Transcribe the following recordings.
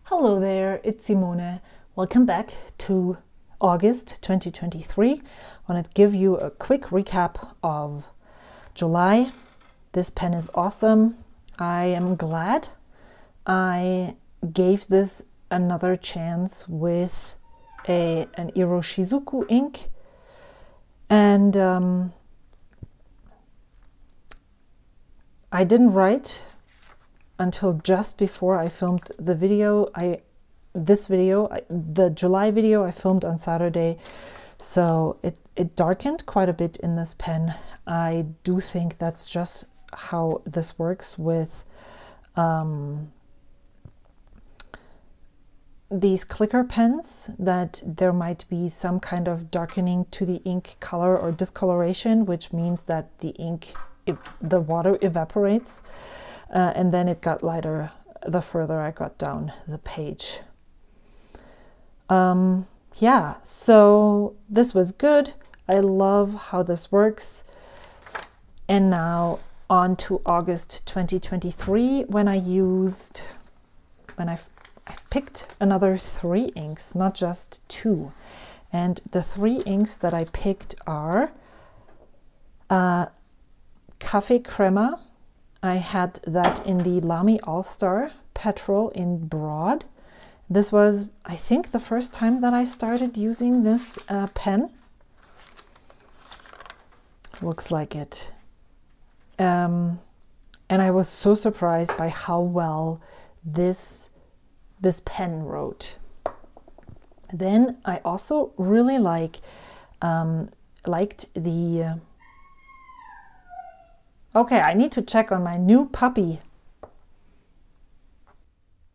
Hello there, it's Simone. Welcome back to August 2023. I want to give you a quick recap of July. This pen is awesome. I am glad I gave this another chance with an Iroshizuku ink. And I didn't write until just before I filmed the video. The July video I filmed on Saturday, so it darkened quite a bit in this pen. I do think that's just how this works with these clicker pens, that there might be some kind of darkening to the ink color or discoloration, which means that the ink, the water evaporates. And then it got lighter the further I got down the page. Yeah, so this was good. I love how this works. And now on to August 2023, when I picked another 3 inks, not just 2. And the 3 inks that I picked are Caffe Crema. I had that in the Lamy All-Star Petrol in Broad. This was, I think, the first time that I started using this pen. Looks like it. And I was so surprised by how well this pen wrote. Then I also really liked the... Okay, I need to check on my new puppy.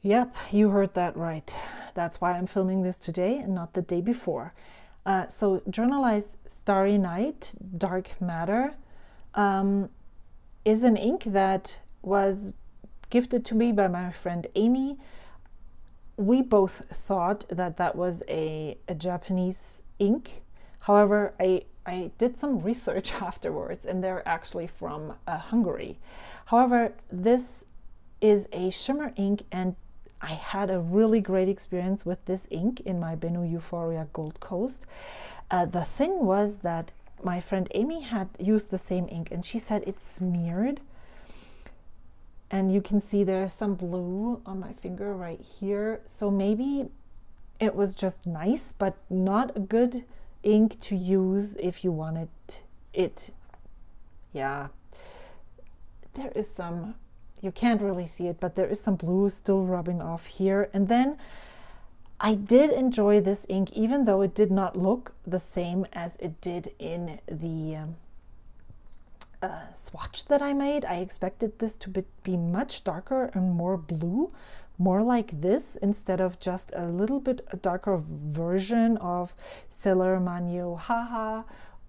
Yep, you heard that right. That's why I'm filming this today and not the day before. So Journalized Starry Night Dark Matter is an ink that was gifted to me by my friend Amy. We both thought that that was a Japanese ink. However, I did some research afterwards, and they're actually from Hungary. However, this is a shimmer ink, and I had a really great experience with this ink in my Bennu Euphoria Gold Coast. The thing was that my friend Amy had used the same ink, and she said it smeared. And you can see there's some blue on my finger right here. So maybe it was just nice, but not a good ink to use if you wanted it. Yeah, there is some, you can't really see it, but there is some blue still rubbing off here. And then I did enjoy this ink, even though it did not look the same as it did in the swatch that I made. I expected this to be much darker and more blue, more like this, instead of just a little bit darker version of Sailor Manyo Haha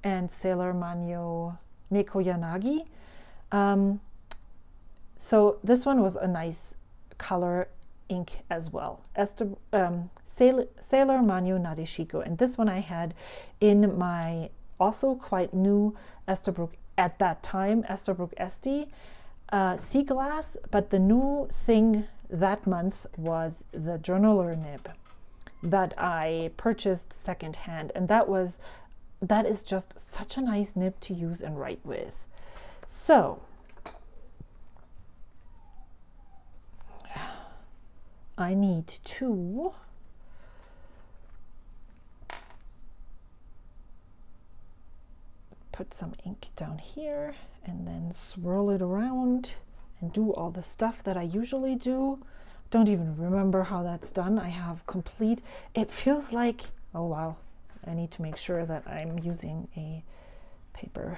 and Sailor Manyo Neko Yanagi. So this one was a nice color ink as well. Sailor Manyo Nadeshiko, and this one I had in my also quite new Esterbrook at that time, Esterbrook Esti Sea Glass, but the new thing that month was the journaler nib that I purchased secondhand, and that is just such a nice nib to use and write with. So I need to put some ink down here and then swirl it around and do all the stuff that I usually do. Don't even remember how that's done. I have complete, it feels like, oh wow, I need to make sure that I'm using a paper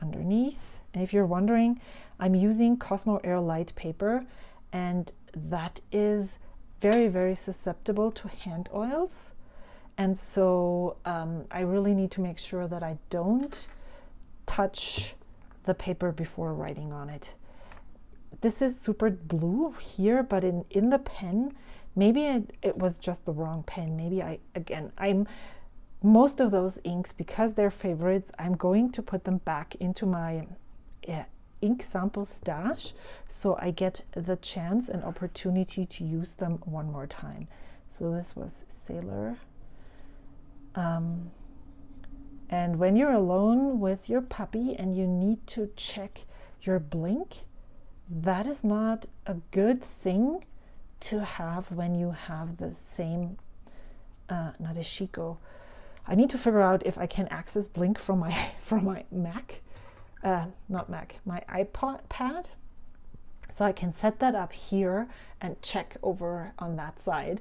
underneath. And if you're wondering, I'm using Cosmo Air Light paper, and that is very, very susceptible to hand oils. And so I really need to make sure that I don't touch the paper before writing on it. This is super blue here, but in the pen, maybe it was just the wrong pen. Maybe I'm most of those inks, because they're favorites, I'm going to put them back into my ink sample stash, so I get the chance and opportunity to use them one more time. So this was Sailor. And when you're alone with your puppy and you need to check your blink, that is not a good thing to have when you have the same Nadeshiko. I need to figure out if I can access blink from my Mac, not Mac, my iPad. So I can set that up here and check over on that side.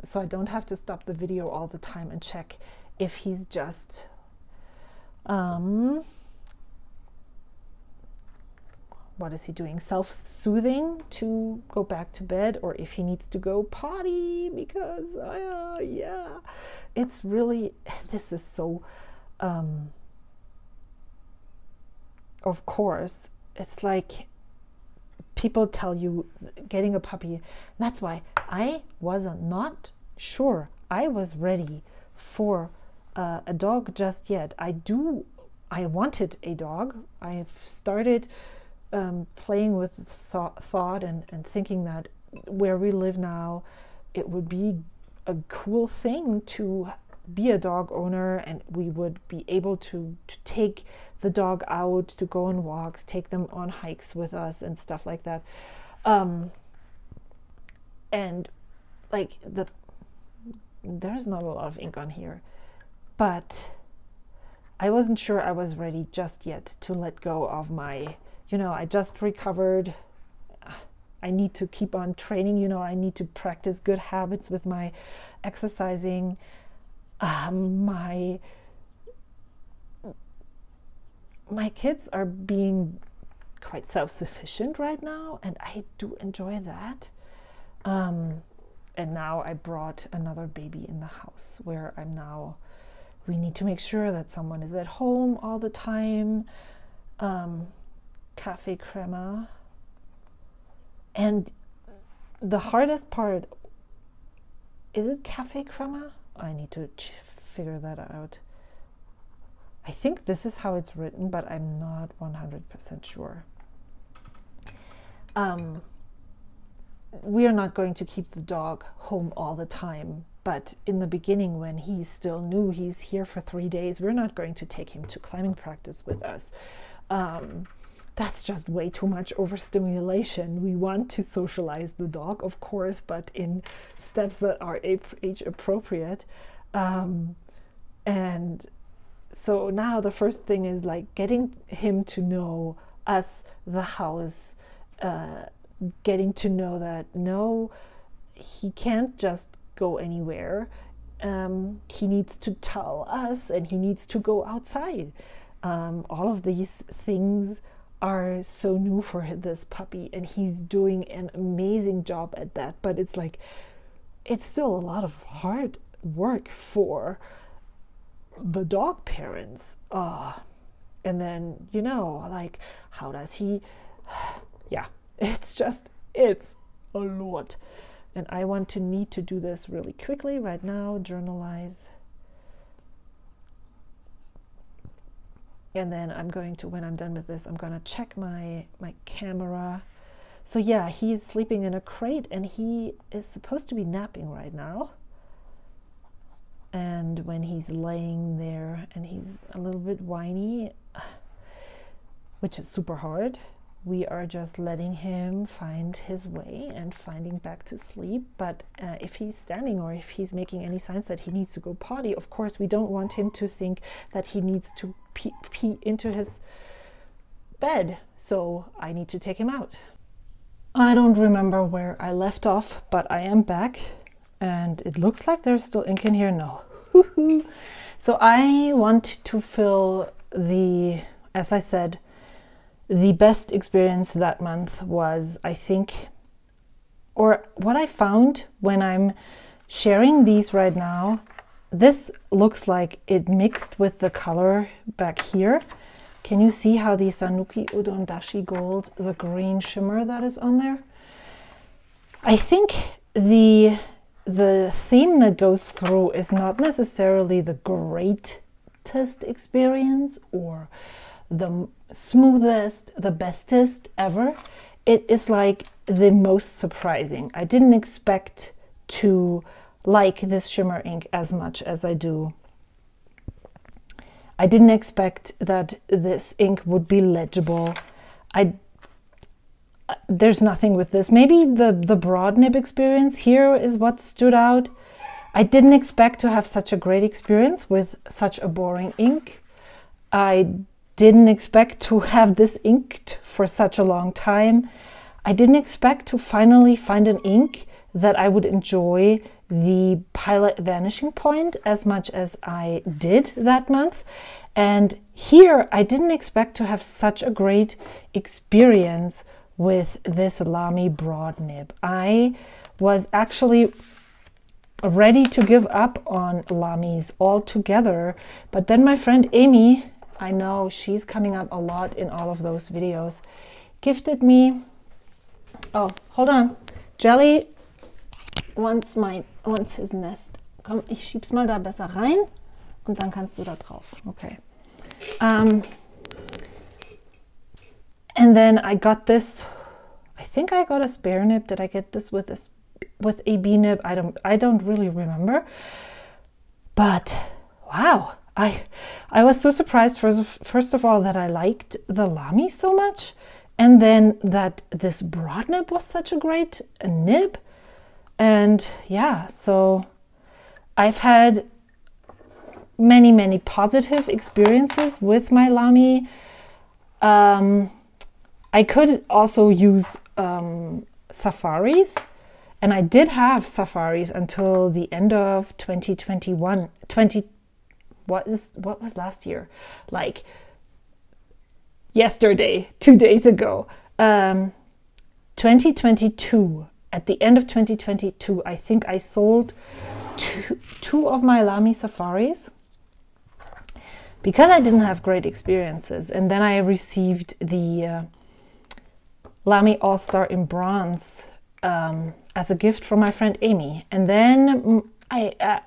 So I don't have to stop the video all the time and check if he's just what is he doing? Self-soothing to go back to bed, or if he needs to go potty, because yeah, it's really, this is so, of course, it's like people tell you getting a puppy. That's why I was not sure I was ready for a dog just yet. I wanted a dog. I've started playing with thought and thinking that where we live now, it would be a cool thing to be a dog owner, and we would be able to take the dog out to go on walks, take them on hikes with us and stuff like that. And like there's not a lot of ink on here, but I wasn't sure I was ready just yet to let go of my, I just recovered. I need to keep on training, I need to practice good habits with my exercising. My kids are being quite self-sufficient right now, and I do enjoy that. And now I brought another baby in the house where we need to make sure that someone is at home all the time. Caffe, Crema. And the hardest part, is it Caffe, Crema? I need to figure that out. I think this is how it's written, but I'm not 100% sure. We are not going to keep the dog home all the time, but in the beginning, when he's still new, he's here for 3 days, we're not going to take him to climbing practice with us. That's just way too much overstimulation. We want to socialize the dog, of course, but in steps that are age appropriate. And so now the first thing is like getting him to know us, the house, getting to know that no, he can't just go anywhere. He needs to tell us, and he needs to go outside. All of these things are so new for this puppy, and he's doing an amazing job at that, but it's like, it's still a lot of hard work for the dog parents. And then, like, how does he, yeah, it's a lot. And I need to do this really quickly right now, journalize. And then I'm going to, when I'm done with this, I'm going to check my camera. So yeah, he's sleeping in a crate, and he is supposed to be napping right now. And when he's laying there and he's a little bit whiny, which is super hard, we are just letting him find his way and finding back to sleep. But if he's standing, or if he's making any signs that he needs to go potty, of course, we don't want him to think that he needs to pee into his bed. So I need to take him out. I don't remember where I left off, but I am back. And it looks like there's still ink in here. No. So I want to fill as I said, the best experience that month was, I think, or what I found when I'm sharing these right now, this looks like it mixed with the color back here. Can you see how the Sanuki Udon Dashi Gold, the green shimmer that is on there? I think the theme that goes through is not necessarily the greatest experience or the smoothest, the bestest ever. It is like the most surprising. I didn't expect to like this shimmer ink as much as I do. I didn't expect that this ink would be legible. There's nothing with this. Maybe the broad nib experience here is what stood out. I didn't expect to have such a great experience with such a boring ink. I didn't expect to have this inked for such a long time. I didn't expect to finally find an ink that I would enjoy the Pilot Vanishing Point as much as I did that month. And here I didn't expect to have such a great experience with this Lamy broad nib. I was actually ready to give up on Lamys altogether, but then my friend Amy, I know she's coming up a lot in all of those videos, gifted me, oh, hold on, Jelly wants his nest. Komm, ich schieb's mal da besser rein und dann kannst du da drauf. Okay. And then I got this, I think I got a spare nib. Did I get this with a B nib? I don't really remember. But wow, I was so surprised first of all that I liked the Lamy so much, and then that this broad nib was such a great nib. And yeah, so I've had many positive experiences with my Lamy. I could also use safaris, and I did have safaris until the end of 2021. What was last year? Like yesterday, 2 days ago. 2022. At the end of 2022, I think I sold two of my Lamy safaris because I didn't have great experiences. And then I received the Lamy All-Star in bronze as a gift from my friend Amy. And then I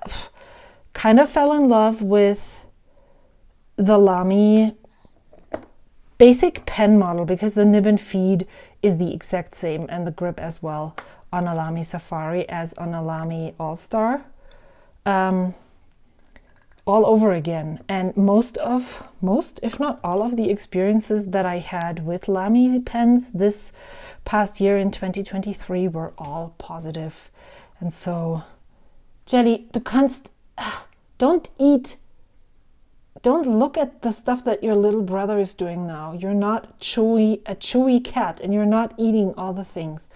kind of fell in love with the Lamy basic pen model because the nib and feed is the exact same, and the grip as well, on a Lamy Safari as on a Lamy All-Star. All over again. And most, if not all of the experiences that I had with Lamy pens this past year in 2023 were all positive. And so, Jelly, du kannst, don't look at the stuff that your little brother is doing now. You're not a chewy cat, and you're not eating all the things.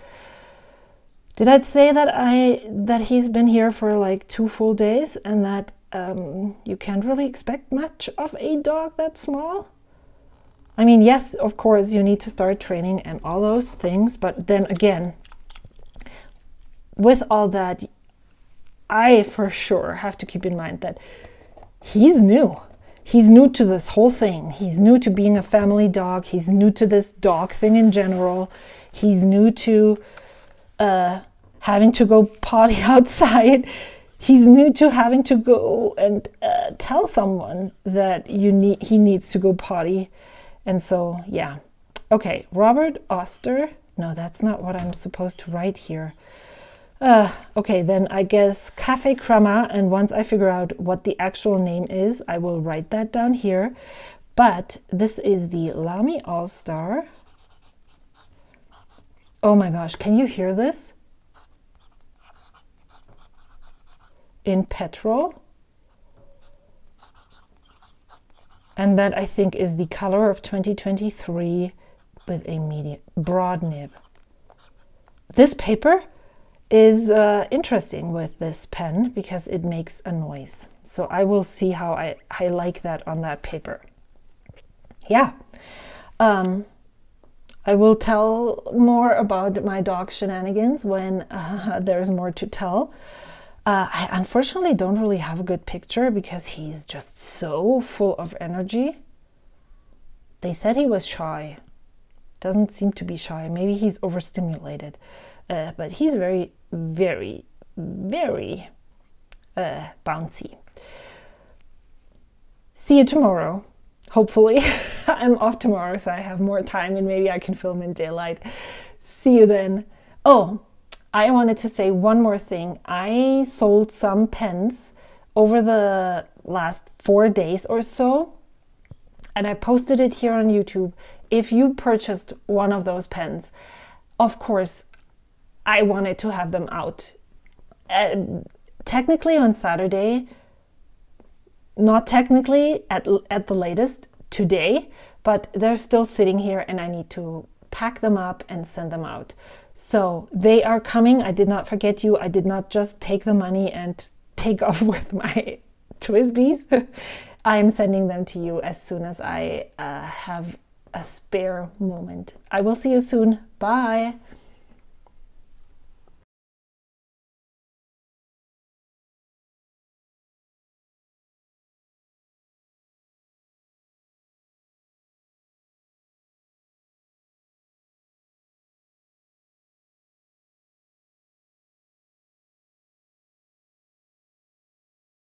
Did I say that he's been here for like 2 full days, and that you can't really expect much of a dog that small? I mean, yes, of course, you need to start training and all those things, but then again, with all that, I for sure have to keep in mind that he's new. He's new to this whole thing. He's new to being a family dog. He's new to this dog thing in general. He's new to having to go potty outside. He's new to having to go and tell someone that he needs to go potty. And so, yeah. Okay, Robert Oster. No, that's not what I'm supposed to write here. Okay, then I guess Caffe Crema, and once I figure out what the actual name is, I will write that down here. But this is the Lamy All-Star. Oh my gosh, can you hear this? In petrol. And that, I think, is the color of 2023 with a medium broad nib. This paper is interesting with this pen because it makes a noise. So I will see how I like that on that paper. Yeah. I will tell more about my dog shenanigans when there's more to tell. I unfortunately don't really have a good picture because he's just so full of energy. They said he was shy. Doesn't seem to be shy. Maybe he's overstimulated. But he's very, very, very bouncy. See you tomorrow. hopefully. I'm off tomorrow, so I have more time and maybe I can film in daylight. See you then. Oh, I wanted to say one more thing. I sold some pens over the last 4 days or so, and I posted it here on YouTube. If you purchased one of those pens, of course, I wanted to have them out. Technically on Saturday, not technically at the latest today, but they're still sitting here and I need to pack them up and send them out. So they are coming. I did not forget you. I did not just take the money and take off with my Twisbies. I am sending them to you as soon as I have a spare moment. I will see you soon. Bye.